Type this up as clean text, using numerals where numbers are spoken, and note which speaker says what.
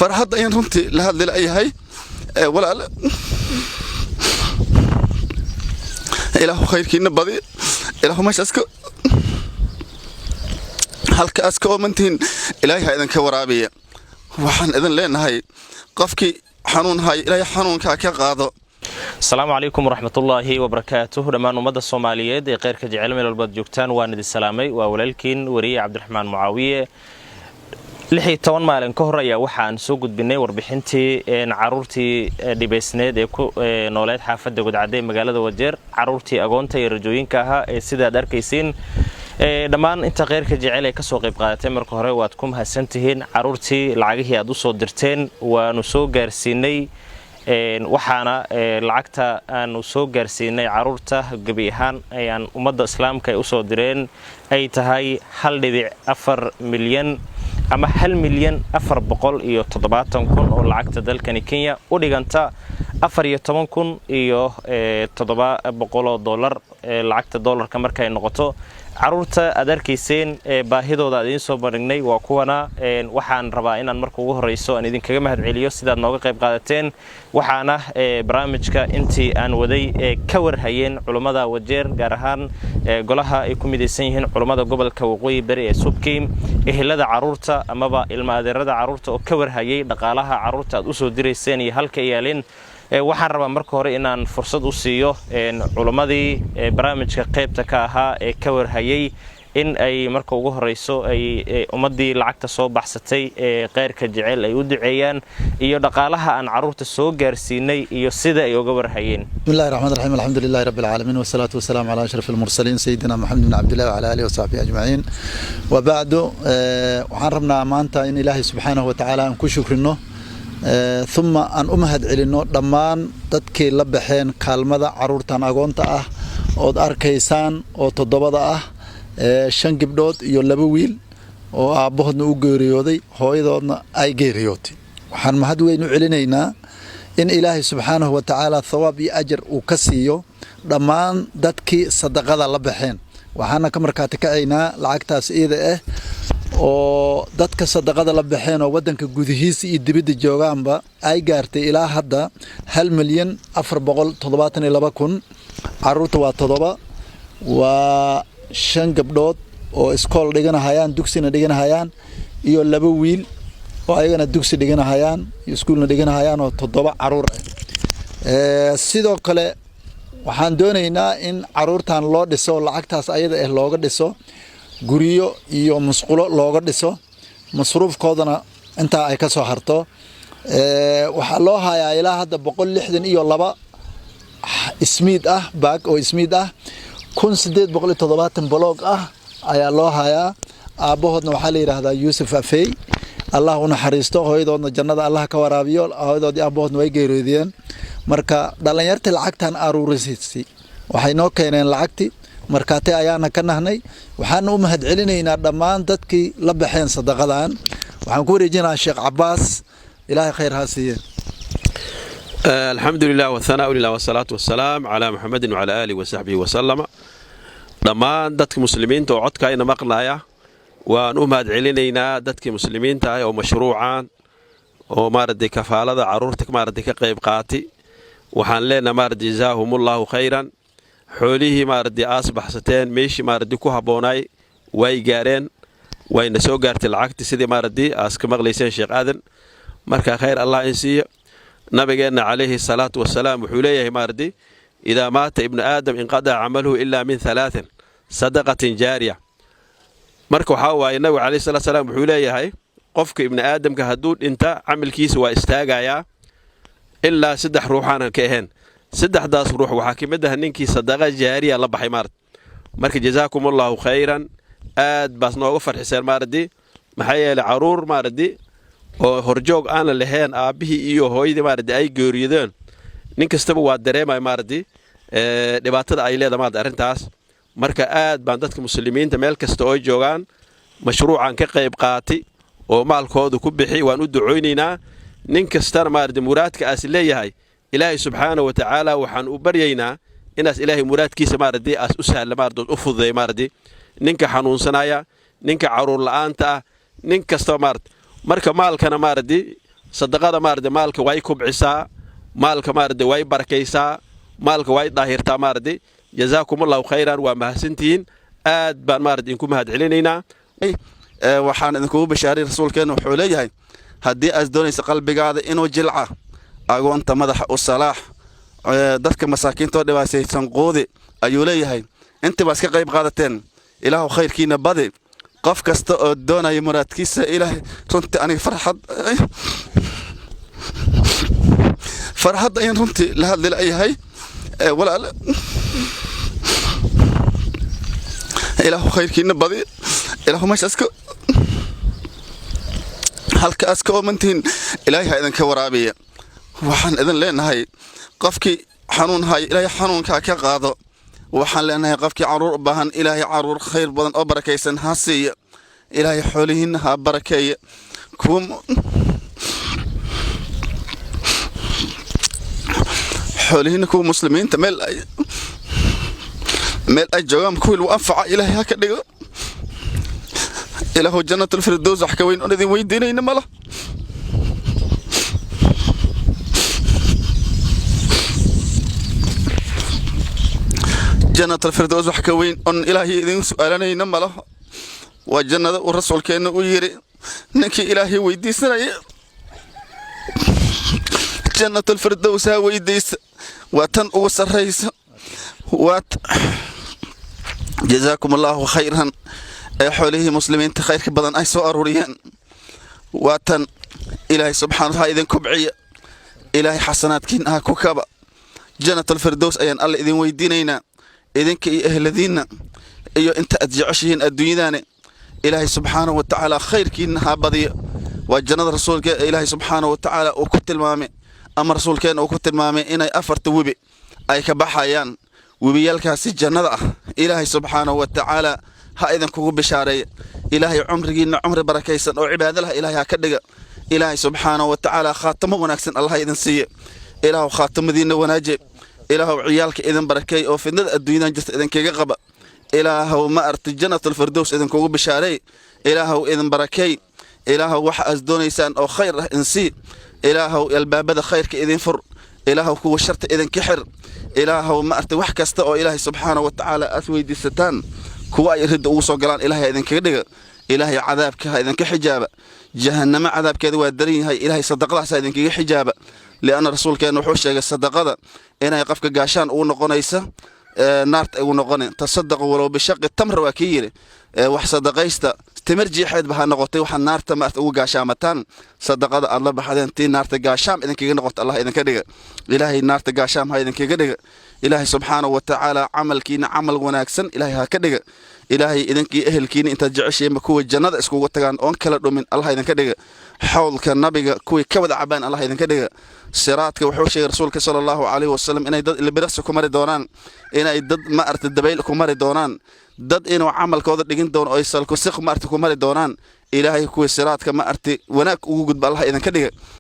Speaker 1: farxad ayaan runtii la hadli layahay walaal ilaahu khayrkiina badi ilaahu meeshaas halkaas ka oomantiin ilaahay ha idinka waraabiya waxaan idin leenahay qofkii xanuun hay ilaahay xanuunka ka qaado.
Speaker 2: Asalaamu calaykum waraxmatullaahi wabarakaatuh. dhammaan ummadda Soomaaliyeed ee qeyrka jecel meel walba joogtaan waan idin salaamay. waa walaalkiin wariye Cabdiraxmaan Mucaawiye. 16 maalin ka hor ayaa waxaan soo gudbinay warbixintii caruurtii dhibaysneed ee ku nooleed xaafadda Godcadey magaalada Wajeer, caruurtii agoonta iyo rajooyinka ahaa ee sidaad arkaysiin dhammaan inta qeyrka jecel ee ka soo qayb qaadatay marka hore waad ku mahadsantihiin. caruurtii lacagihii aad u soo dirteen waanu soo gaarsiinay waxaana lacagta aanu soo gaarsiinay caruurta gabi ahaan ayaan ummadda islaamka ay u soo direen ay tahay 1.4 milyan ama 1,470,000 oo lacagta dalkani Kenya u dhiganta 14,700 dollar lacagta dollarka markay noqoto. caruurta aad arkayseen baahidooda idin soo bandhignay waa kuwana waxaan rabaa inaan marka ugu horeyso aan idin kaga mahadceliyo sidaad nooga qayb qaadateen. waxaana barnaamijka intii aan waday ka warhayeen culimada Wajeer gaar ahaan golaha ay ku midaysan yihiin culimada gobolka Waqooyi Bari ee Subkiim ehelada caruurta amaba ilma adeerada caruurta oo ka warhayay dhaqaalaha caruurta aad u soo direyseen iyo halka yaalin. waxaan rabaa marka hore inaan fursad u siiyo culimadii barnaamijka qaybta ka ahaa ee ka warhayay in ay marka ugu horeyso ay ummadii lacagta soo baxsatay ee qeyrka jecel ay u duceeyaan iyo dhaqaalaha aan caruurta soo gaarsiinay iyo sida ay uga warhayeen.
Speaker 3: bismillahir rahmanir rahim alhamdulillahi rabbil alamin wassalatu wassalamu ala ashrafil mursalin sayyidina muhammad ibn abdullah wa ala alihi wa sahbihi ajma'in wa ba'du. waxaan rabnaa maanta in ilaahay subhanahu wa ta'ala aan ku shukrino ثم أن أمهد علينا دمان تدكي لبحين كلمة عرورتان أغونتا أو أركيسان أو تضبطا شن جبدود يلبويل أو أبوهن أوجريودي هو إذا أي جريوتي وحن مهدوين علينا إن إلهي سبحانه وتعالى ثواب أجر وكسيو دمان تدكي صدقة لبحين وحنا كمركاتك عينا لعكتاس إذا oo dadka sadaqada la baxeen oo wadanka gudihiisa iyo dibadda joogaanba ay gaartay ilaa hadda 1,472,000 caruurta waa 7 waa 5 gabdhood oo iskool dhiganayaan dugsina dhiganayaan iyo 2 wiil oo ayagana dugsi dhiganayaan iyo iskuulna dhiganayaan oo 7 caruur sidoo kale waxaan doonaynaa in caruurtan loo dhiso lacagtaas ayada looga dhiso guriyo iyo musqulo looga dhiso masruufkoodana inta ay ka soo harto waxa loo hayaa ilaa hadda 162 ismiid ah baag oo ismiid ah 1870 blog ah ayaa loo hayaa. aabahoodna waxa la yiraahdaa Yusuf Afey Allah u naxariisto hooyadoodna jannada Allah ka waraabiyo hooyadoodii aabahoodna way geeriyoodeen. marka dhalinyarta lacagtan aruurisay waxay noo keeneen lacagti markaatay ayaana ka nahnay waxaan u mahad celinaynaa dhammaan dadkii la baxeen sadaqadan. waxaan ku wareejinaa Sheekh Abbas ilaahay khayr ha siiyo.
Speaker 4: alxamdulillah wa thana'u lillahi wa salatu wassalaam ala muhammadin wa ala alihi wa sahbihi wa sallama. dhammaan dadka muslimiinta oo codka ina maqlaaya waan u mahad celinaynaa dadkii muslimiinta ah oo mashruucan oo maarday kafaalada caruurta maarday ka qayb qaatay. waxaan leenahay maarday jazaahumullahu khayran xoolihii maarday asbaxsateen meeshii maarday ku haboonay way gaareen wayna soo gaartay lacagtii sidii maarday aska maqlayseen Sheekh Aadan. marka khayr Allah insiyo nabigeena calayhi salaatu wassalaam wuxuu leeyahay maarday idaa maata ibnu aadam inqada amaluhu illa min 3 sadaqatin jaariya. marka waxa waay nabi calayhi salaatu wassalaam wuxuu leeyahay qofka ibnu aadamka haduu dhinta amalkiisa waa istaagayaa ilaa 3 ruuxaan ka ahayn. 3daas ruux waxa kamid ah ninkii sadaqa jaariya la baxay maarad. marka jazaakumullahu khayran aad baas nooga farxiseen maaradi maxay yeelay caruur maaradi oo horjoog aan lahayn aabihii iyo hooyadii maaradi ay geeriyadeen nin kastaba waa dareemay maaradi dhibaatada ay leedahay maaradi arintaas. marka aad baan dadka muslimiinta meel kasta oo joogan mashruucan ka qayb qaatay oo maalkooda ku bixi waan u ducooynaynaa nin kastana maaradi muraadka as leeyahay ilaahay subhanahu wa ta'ala waxaan u baryaynaa inaas ilaahay muraadkiisa maaradi as u sahla maaradi u fududeey maaradi ninka xanuunsanaya ninka caruur la'aanta nin kasta maaradi marka maalkana maaradi sadaqada maarade maalka way kubcisaa maalka maarade way barakaysaa maalka way daahirtaa maarade jazaakumullahu khayran waa mahadsantihiin aad baan maarade idinku mahad celinaynaa
Speaker 1: waxaan idinkugu bashaaray rasuulkeena wuxuu leeyahay haddii aad doonaysa qalbigaada inuu jilca agoonta madaxa u salaax dadka masaakiinta oo dhibaataysan qoodi ayuu leeyahay intii baa iska qayb qaadateen ilaahu khayrkiina badi qof kasta oo doonaya muraadkiisa ilaahay runtii aniga farxad ayaan runtii la hadli layahay walaal ilaahu khayrkiina badi ilaahu meeshaas halkaas ka oomantiin ilaahay ha idinka waraabiya waxaan idin leenahay qofkii xanuun hay ilaahay xanuunka ka qaado waxaan leenahay qofkii caruur u baahan ilaahay caruur khayr badan oo barakaysan ha siiya ilaahay xoolihiina ha barakeeya xoolihiina kuwa muslimiinta meel ay joogaan kuwii lagu anfaca ilaahay ha ka dhigo ilaahu jannatul firdaws wax ka weyn oon idin weydiinayna mala جنة الفردوس وحكوين أن إلهي إذن سؤالني نمله وجنة الرسول كأنه يري نكي إلهي ويديسنا جنة الفردوس ويديس وتن أوسر رئيس جزاكم الله خيرا حوله مسلمين تخير بدن أي سؤال ريان وتن إلهي سبحانه وتعالى إذن كبعية إلهي حسنات كينها كوكبة جنة الفردوس أيان الله إذن ويدينينا إذنك أهل ذينا إيو أنت أتجعشين الدنيا إلهي سبحانه وتعالى خير كينها بضيء وجنة رسولك إلهي سبحانه وتعالى وكت المامي أما رسول كان وكت المامي إني أفرت وبي أي كبحيان وبيالك سجنة إلهي سبحانه وتعالى ها إذن كوكو بشاري إلهي عمرنا عمر بركيسا وعباد الله إلهي هكذا إلهي سبحانه وتعالى خاتمه ونكسن الله إذن سيء إله خاتم ذينا وناجب إله عيالك إذن بركي أو في الندى الدنيا جست إذن كي قبا إله ما أرت جنة الفردوس إذن كوكو بشاري إله إذن بركي إله وح أزدون إنسان أو خير إنسي إله الباب ذا خير كإذن فر إله كو شرط إذن كحر إله ما أرت وح كستا أو إله سبحانه وتعالى أسوي دي ستان كوا يرد أوصو قلان إله إذن كدق إله عذابك إذن كحجابة جهنم عذاب كذا والدرين هاي إلهي صدق الله سيدن كي حجابة لأن الرسول كان وحوش الصدقة إنا يقفك قاشان ونقنيسة نارت ونقني تصدق ولو بشق التمر وكيل وحصدقيستا تمرجي حد بها نقطي وحن نارت ما وقاشامتان صدق الله بحدين تي نارت قاشام إذن كي نقط الله إذن كدق إلهي نارت قاشام هاي إذن كي كدق إلهي سبحانه وتعالى عمل كينا عمل وناكسن إلهي هكدق إلهي إذن كي أهل كيني أنت جعشي مكوي الجنة اسكو وتقان أون كلا من الله إذن كدق حولك النبي كوي كود عبان الله إذن كدق سراتك وحوشي رسولك صلى الله عليه وسلم إن اللي برسكم مري دونان إن يدد ما أرت الدبيلكم مري دونان dad inuu camalkooda dhigin doono oo isalku siq ma arti ku mari doonaan ilaahay kuwa siraadka ma arti wanaag ugu gudba Allah idin ka dhiga